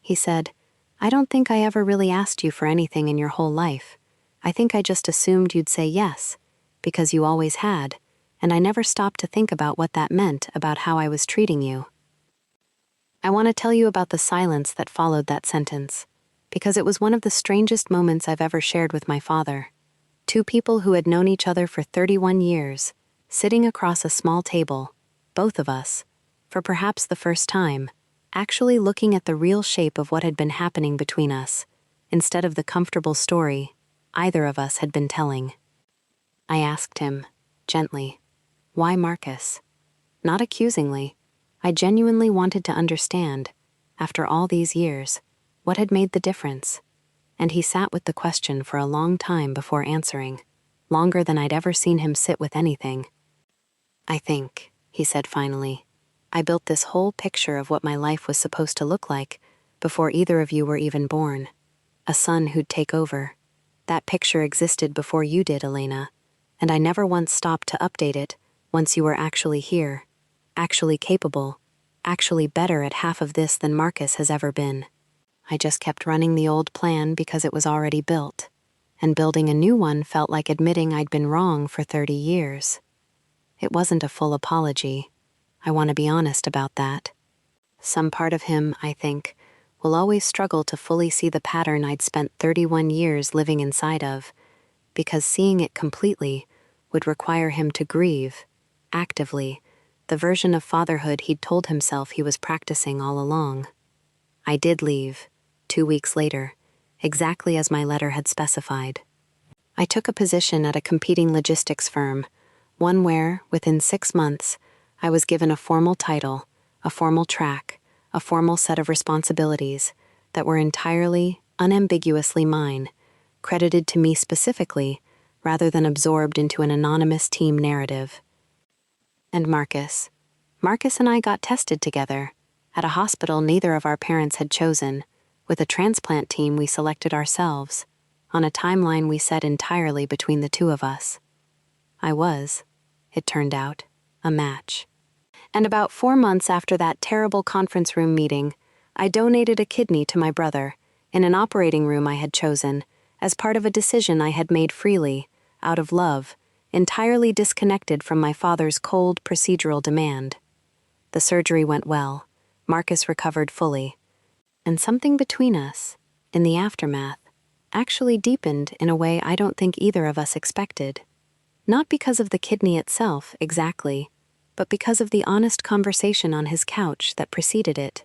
He said, "I don't think I ever really asked you for anything in your whole life. I think I just assumed you'd say yes, because you always had, and I never stopped to think about what that meant about how I was treating you." I want to tell you about the silence that followed that sentence, because it was one of the strangest moments I've ever shared with my father. Two people who had known each other for 31 years, sitting across a small table, both of us, for perhaps the first time, actually looking at the real shape of what had been happening between us, instead of the comfortable story either of us had been telling. I asked him, gently, "Why Marcus?" Not accusingly. I genuinely wanted to understand, after all these years, what had made the difference. And he sat with the question for a long time before answering, longer than I'd ever seen him sit with anything. "I think," he said finally, "I built this whole picture of what my life was supposed to look like before either of you were even born. a son who'd take over. That picture existed before you did, Elena, and I never once stopped to update it once you were actually here, actually capable, actually better at half of this than Marcus has ever been. I just kept running the old plan because it was already built, and building a new one felt like admitting I'd been wrong for 30 years. It wasn't a full apology. I want to be honest about that. Some part of him, I think, will always struggle to fully see the pattern I'd spent 31 years living inside of, because seeing it completely would require him to grieve, actively, the version of fatherhood he'd told himself he was practicing all along. I did leave, 2 weeks later, exactly as my letter had specified. I took a position at a competing logistics firm, one where, within 6 months, I was given a formal title, a formal track, a formal set of responsibilities that were entirely, unambiguously mine, credited to me specifically, rather than absorbed into an anonymous team narrative. And Marcus and I got tested together, at a hospital neither of our parents had chosen, with a transplant team we selected ourselves, on a timeline we set entirely between the two of us. I was, it turned out, a match. And about 4 months after that terrible conference room meeting, I donated a kidney to my brother, in an operating room I had chosen, as part of a decision I had made freely, out of love, entirely disconnected from my father's cold procedural demand. The surgery went well. Marcus recovered fully. And something between us, in the aftermath, actually deepened in a way I don't think either of us expected. Not because of the kidney itself, exactly, but because of the honest conversation on his couch that preceded it.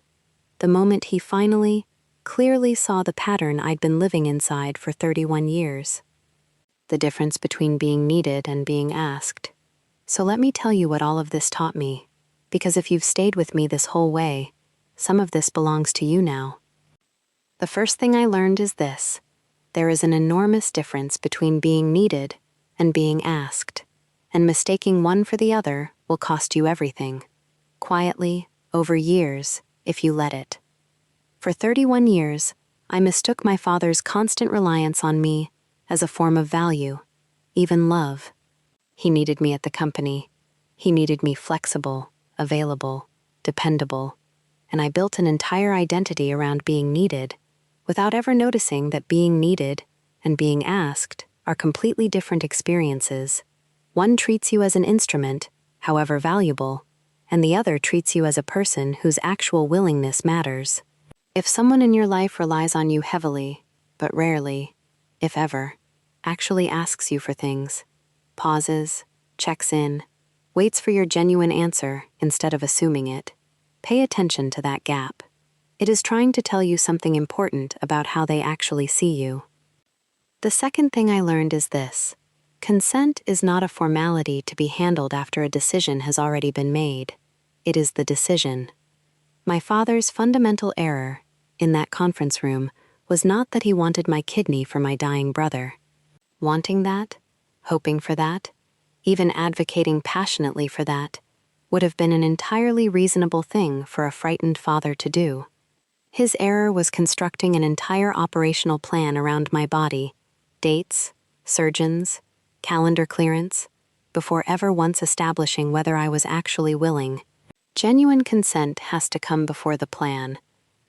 The moment he finally, clearly saw the pattern I'd been living inside for 31 years. The difference between being needed and being asked. So let me tell you what all of this taught me, because if you've stayed with me this whole way, some of this belongs to you now. The first thing I learned is this: there is an enormous difference between being needed and being asked, and mistaking one for the other will cost you everything, quietly, over years, if you let it. For 31 years, I mistook my father's constant reliance on me as a form of value, even love. He needed me at the company. He needed me flexible, available, dependable, and I built an entire identity around being needed, without ever noticing that being needed and being asked are completely different experiences. One treats you as an instrument, however valuable, and the other treats you as a person whose actual willingness matters. If someone in your life relies on you heavily, but rarely, if ever, actually asks you for things, pauses, checks in, waits for your genuine answer instead of assuming it, pay attention to that gap. It is trying to tell you something important about how they actually see you. The second thing I learned is this: consent is not a formality to be handled after a decision has already been made. It is the decision. My father's fundamental error, in that conference room, was not that he wanted my kidney for my dying brother. Wanting that, hoping for that, even advocating passionately for that, would have been an entirely reasonable thing for a frightened father to do. His error was constructing an entire operational plan around my body, dates, surgeons, calendar clearance, before ever once establishing whether I was actually willing. Genuine consent has to come before the plan,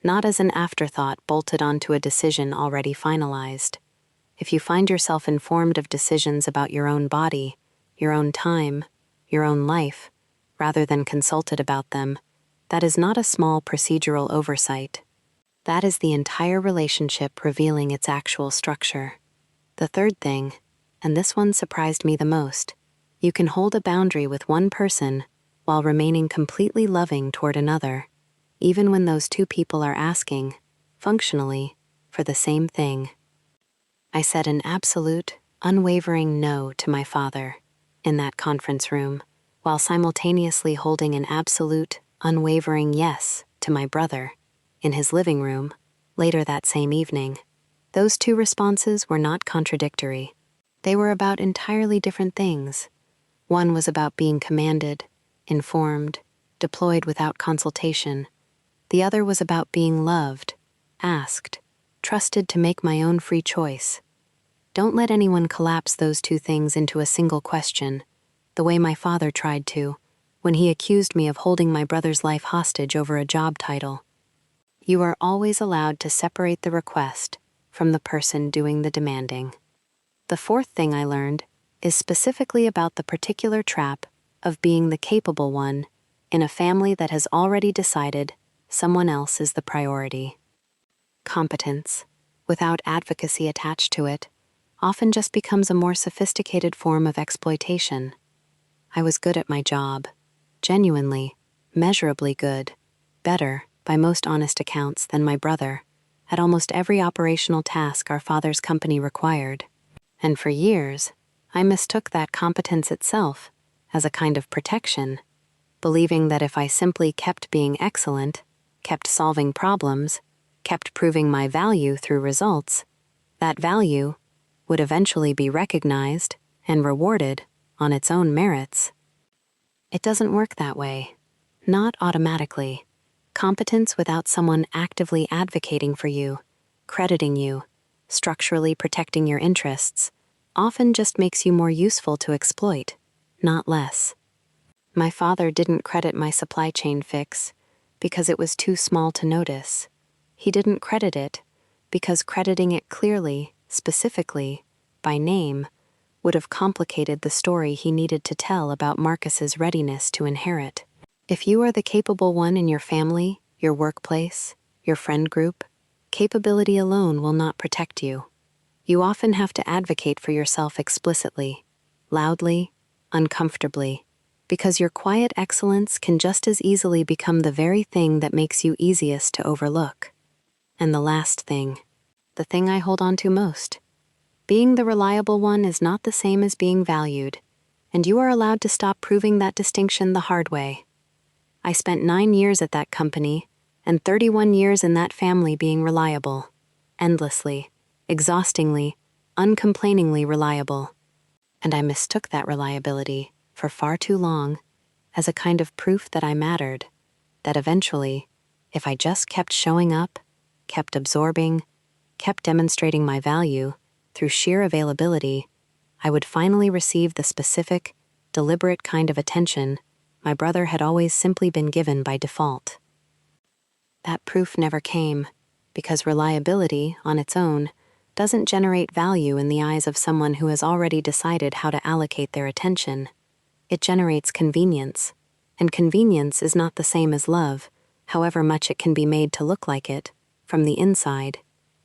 not as an afterthought bolted onto a decision already finalized. If you find yourself informed of decisions about your own body, your own time, your own life, rather than consulted about them, that is not a small procedural oversight. That is the entire relationship revealing its actual structure. The third thing, and this one surprised me the most, you can hold a boundary with one person while remaining completely loving toward another, even when those two people are asking, functionally, for the same thing. I said an absolute, unwavering no to my father in that conference room, while simultaneously holding an absolute, unwavering yes to my brother in his living room later that same evening. Those two responses were not contradictory. They were about entirely different things. One was about being commanded, informed, deployed without consultation. The other was about being loved, asked, trusted to make my own free choice. Don't let anyone collapse those two things into a single question, the way my father tried to, when he accused me of holding my brother's life hostage over a job title. You are always allowed to separate the request from the person doing the demanding. The fourth thing I learned is specifically about the particular trap of being the capable one in a family that has already decided someone else is the priority. Competence, without advocacy attached to it, often just becomes a more sophisticated form of exploitation. I was good at my job, genuinely, measurably good, better, by most honest accounts, than my brother, at almost every operational task our father's company required. And for years, I mistook that competence itself as a kind of protection, believing that if I simply kept being excellent, kept solving problems, kept proving my value through results, that value would eventually be recognized and rewarded on its own merits. It doesn't work that way. Not automatically. Competence without someone actively advocating for you, crediting you, structurally protecting your interests, often just makes you more useful to exploit, not less. My father didn't credit my supply chain fix because it was too small to notice. He didn't credit it because crediting it clearly, specifically, by name, would have complicated the story he needed to tell about Marcus's readiness to inherit. If you are the capable one in your family, your workplace, your friend group, capability alone will not protect you. You often have to advocate for yourself explicitly, loudly, uncomfortably, because your quiet excellence can just as easily become the very thing that makes you easiest to overlook. And the last thing, the thing I hold on to most, being the reliable one is not the same as being valued, and you are allowed to stop proving that distinction the hard way. I spent 9 years at that company and 31 years in that family being reliable, endlessly, exhaustingly, uncomplainingly reliable. And I mistook that reliability, for far too long, as a kind of proof that I mattered, that eventually, if I just kept showing up, kept absorbing, kept demonstrating my value through sheer availability, I would finally receive the specific, deliberate kind of attention my brother had always simply been given by default. That proof never came, because reliability, on its own, doesn't generate value in the eyes of someone who has already decided how to allocate their attention. It generates convenience, and convenience is not the same as love, however much it can be made to look like it, from the inside,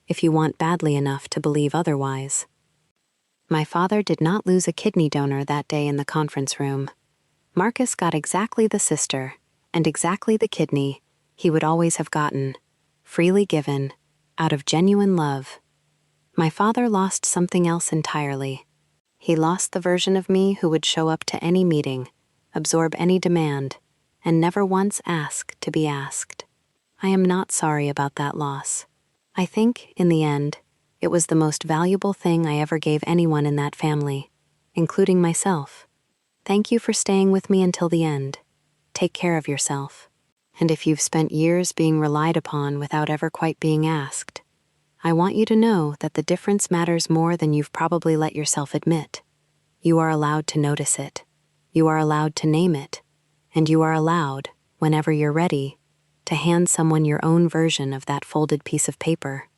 if you want badly enough to believe otherwise. My father did not lose a kidney donor that day in the conference room. Marcus got exactly the sister, and exactly the kidney, he would always have gotten, freely given, out of genuine love. My father lost something else entirely. He lost the version of me who would show up to any meeting, absorb any demand, and never once ask to be asked. I am not sorry about that loss. I think, in the end, it was the most valuable thing I ever gave anyone in that family, including myself. Thank you for staying with me until the end. Take care of yourself. And if you've spent years being relied upon without ever quite being asked, I want you to know that the difference matters more than you've probably let yourself admit. You are allowed to notice it. You are allowed to name it. And you are allowed, whenever you're ready, to hand someone your own version of that folded piece of paper.